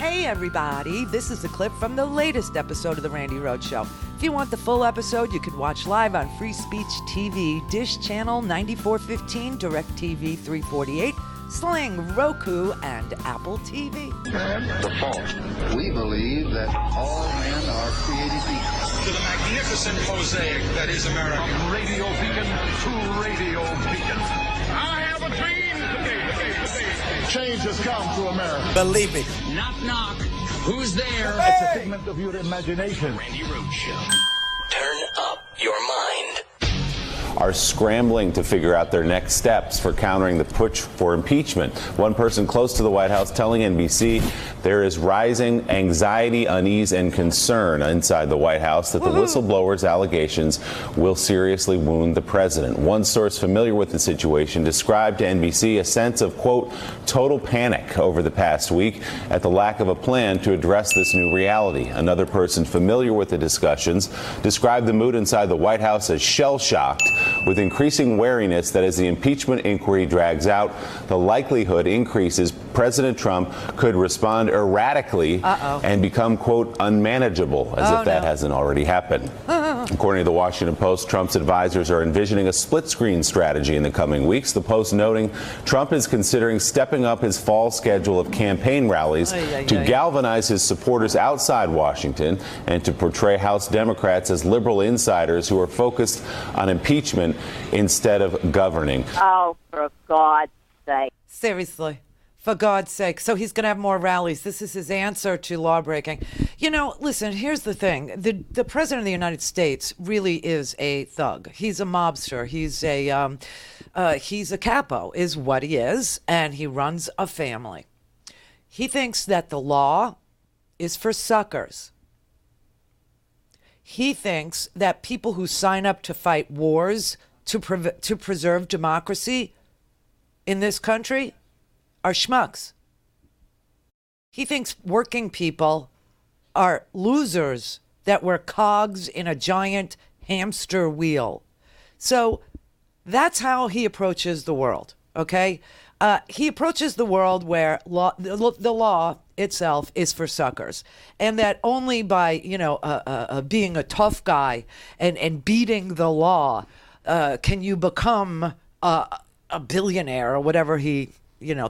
Hey everybody, this is a clip from the latest episode of the Randi Rhodes Show. If you want the full episode, you can watch live on Free Speech TV, Dish Channel 9415, DirecTV 348, Sling, Roku, and Apple TV. The fault. We believe that all men are created equal. To the magnificent mosaic that is America. From radio beacon to radio beacon. I have a dream. Change has come to America. Believe me. Knock, knock. Who's there? It's a figment of your imagination. Randi Rhodes Show. Turn up your mind. Are scrambling to figure out their next steps for countering the push for impeachment. One person close to the White House telling NBC there is rising anxiety, unease, and concern inside the White House that the whistleblower's allegations will seriously wound the president. One source familiar with the situation described to NBC a sense of, quote, total panic over the past week at the lack of a plan to address this new reality. Another person familiar with the discussions described the mood inside the White House as shell-shocked, with increasing wariness that as the impeachment inquiry drags out, the likelihood increases President Trump could respond erratically and become, quote, unmanageable, as if that hasn't already happened. According to the Washington Post, Trump's advisors are envisioning a split-screen strategy in the coming weeks. The Post noting Trump is considering stepping up his fall schedule of campaign rallies to galvanize his supporters outside Washington and to portray House Democrats as liberal insiders who are focused on impeachment instead of governing. Oh, for God's sake. Seriously. For God's sake. So he's going to have more rallies. This is his answer to lawbreaking. You know, listen, here's the thing. The president of the United States really is a thug. He's a mobster. He's a capo is what he is. And he runs a family. He thinks that the law is for suckers. He thinks that people who sign up to fight wars to preserve democracy in this country are schmucks. He thinks working people are losers that were cogs in a giant hamster wheel. So that's how he approaches the world, okay? He approaches the world where the law itself is for suckers, and that only by, being a tough guy and beating the law can you become a billionaire or whatever he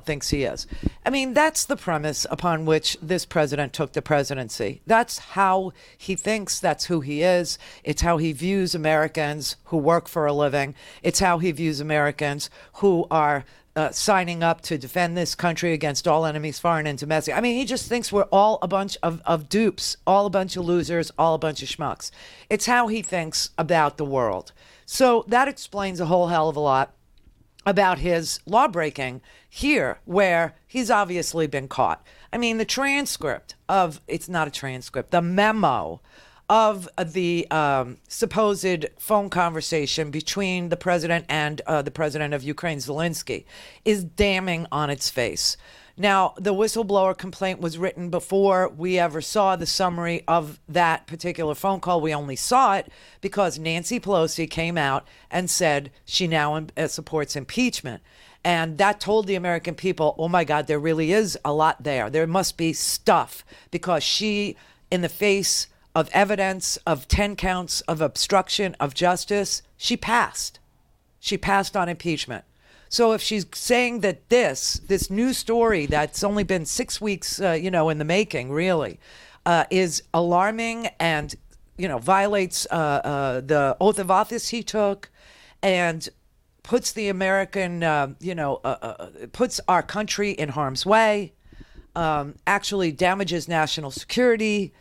thinks he is. I mean, that's the premise upon which this president took the presidency. That's how he thinks. That's who he is. It's how he views Americans who work for a living. It's how he views Americans who are signing up to defend this country against all enemies, foreign and domestic. I mean, he just thinks we're all a bunch of dupes, all a bunch of losers, all a bunch of schmucks. It's how he thinks about the world. So that explains a whole hell of a lot about his lawbreaking here, where he's obviously been caught. I mean, the transcript of, it's not a transcript, the memo of the supposed phone conversation between the president and the president of Ukraine, Zelensky, is damning on its face. Now, the whistleblower complaint was written before we ever saw the summary of that particular phone call. We only saw it because Nancy Pelosi came out and said she now supports impeachment. And that told the American people, oh my God, there really is a lot there. There must be stuff, because she, in the face of evidence of 10 counts of obstruction of justice, she passed. She passed on impeachment. So if she's saying that this new story that's only been 6 weeks, in the making, really, is alarming and, violates the oath of office he took and puts the American, puts our country in harm's way, actually damages national security,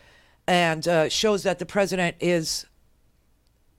and shows that the president is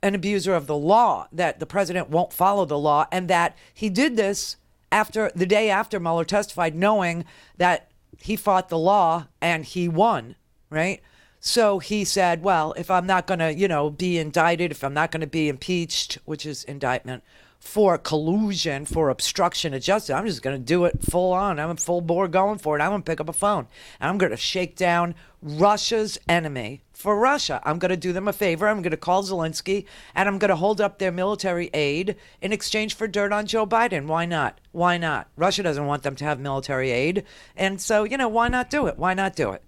an abuser of the law, that the president won't follow the law, and that he did this the day after Mueller testified, knowing that he fought the law and he won, right? So he said, well, if I'm not going to, be indicted, if I'm not going to be impeached, which is indictment, for collusion, for obstruction of justice. I'm just going to do it full on. I'm full bore going for it. I'm going to pick up a phone. And I'm going to shake down Russia's enemy for Russia. I'm going to do them a favor. I'm going to call Zelensky, and I'm going to hold up their military aid in exchange for dirt on Joe Biden. Why not? Why not? Russia doesn't want them to have military aid. And so, why not do it? Why not do it?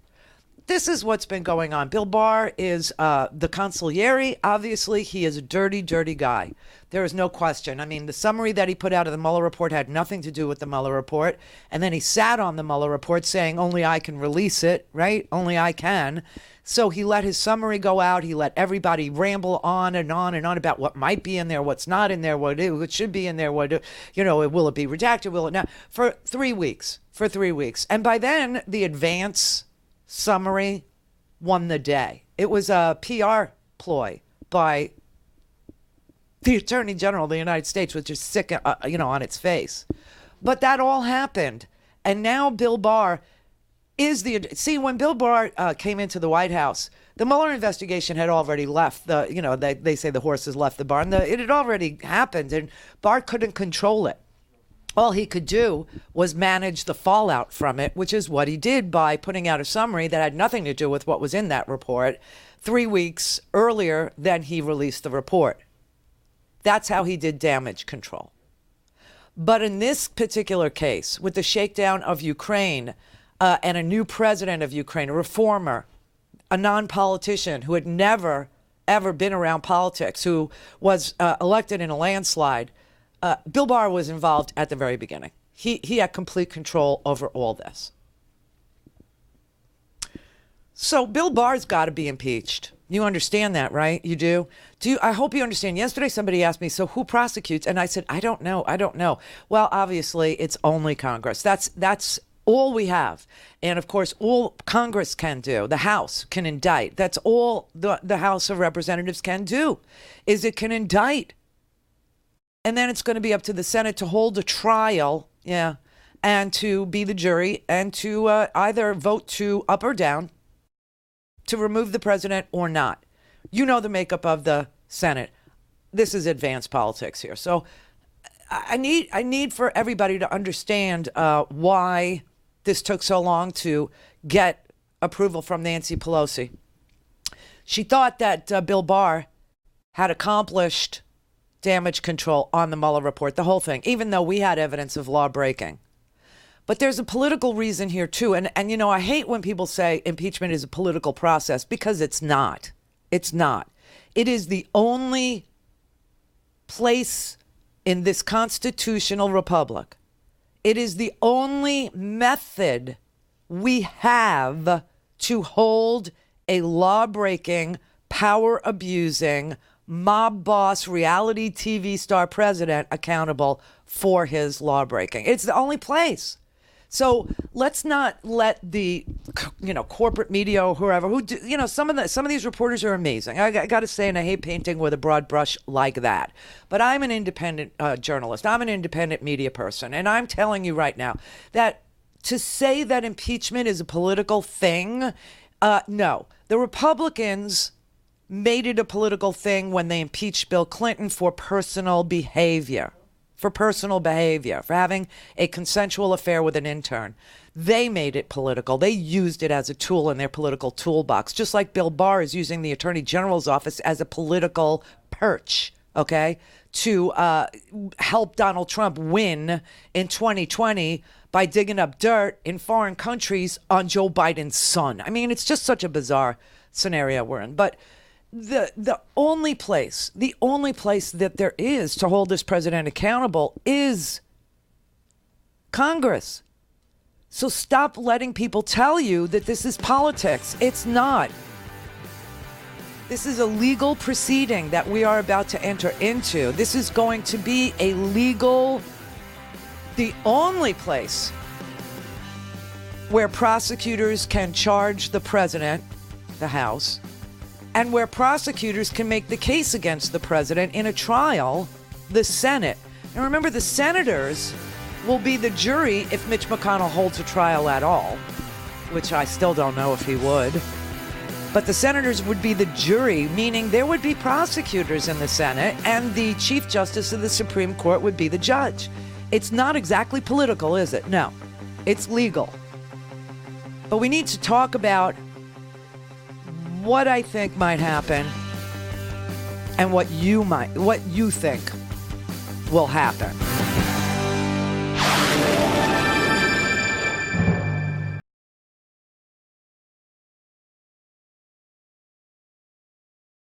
This is what's been going on. Bill Barr is the consigliere. Obviously, he is a dirty, dirty guy. There is no question. I mean, the summary that he put out of the Mueller report had nothing to do with the Mueller report. And then he sat on the Mueller report saying, only I can release it, right? Only I can. So he let his summary go out. He let everybody ramble on and on and on about what might be in there, what's not in there, what it should be in there, will it be redacted, will it not? For 3 weeks. And by then, the advance summary won the day. It was a PR ploy by the Attorney General of the United States, which is sick, on its face. But that all happened. And now Bill Barr is when Bill Barr came into the White House, the Mueller investigation had already left they say the horses left the barn. It had already happened, and Barr couldn't control it. All he could do was manage the fallout from it, which is what he did by putting out a summary that had nothing to do with what was in that report 3 weeks earlier than he released the report. That's how he did damage control. But in this particular case, with the shakedown of Ukraine and a new president of Ukraine, a reformer, a non-politician who had never, ever been around politics, who was elected in a landslide, Bill Barr was involved at the very beginning. He had complete control over all this. So Bill Barr's got to be impeached. You understand that, right? You do? I hope you understand. Yesterday somebody asked me, so who prosecutes? And I said, I don't know. Well, obviously it's only Congress. That's all we have. And of course, all Congress can do, the House can indict. That's all the House of Representatives can do, is it can indict. And then it's going to be up to the Senate to hold a trial, and to be the jury and to either vote to up or down to remove the president or not. You know the makeup of the Senate. This is advanced politics here. So I need for everybody to understand why this took so long to get approval from Nancy Pelosi. She thought that Bill Barr had accomplished damage control on the Mueller report, the whole thing, even though we had evidence of law breaking. But there's a political reason here too. And I hate when people say impeachment is a political process, because it's not. It's not. It is the only place in this constitutional republic. It is the only method we have to hold a law-breaking, power-abusing, mob boss, reality TV star president accountable for his law breaking. It's the only place. So let's not let the, corporate media or whoever some of these reporters are amazing. I got to say, and I hate painting with a broad brush like that. But I'm an independent journalist. I'm an independent media person. And I'm telling you right now that to say that impeachment is a political thing, no. The Republicans made it a political thing when they impeached Bill Clinton for personal behavior, for having a consensual affair with an intern. They made it political. They used it as a tool in their political toolbox, just like Bill Barr is using the Attorney General's office as a political perch, okay, to help Donald Trump win in 2020 by digging up dirt in foreign countries on Joe Biden's son. I mean, it's just such a bizarre scenario we're in. But the only place that there is to hold this president accountable is Congress. So stop letting people tell you that this is politics. It's not. This is a legal proceeding that we are about to enter into. This is going to be the only place where prosecutors can charge the president, the House, and where prosecutors can make the case against the president in a trial, the Senate. And remember, the senators will be the jury if Mitch McConnell holds a trial at all, which I still don't know if he would. But the senators would be the jury, meaning there would be prosecutors in the Senate, and the Chief Justice of the Supreme Court would be the judge. It's not exactly political, is it? No, it's legal. But we need to talk about what I think might happen and what you think will happen.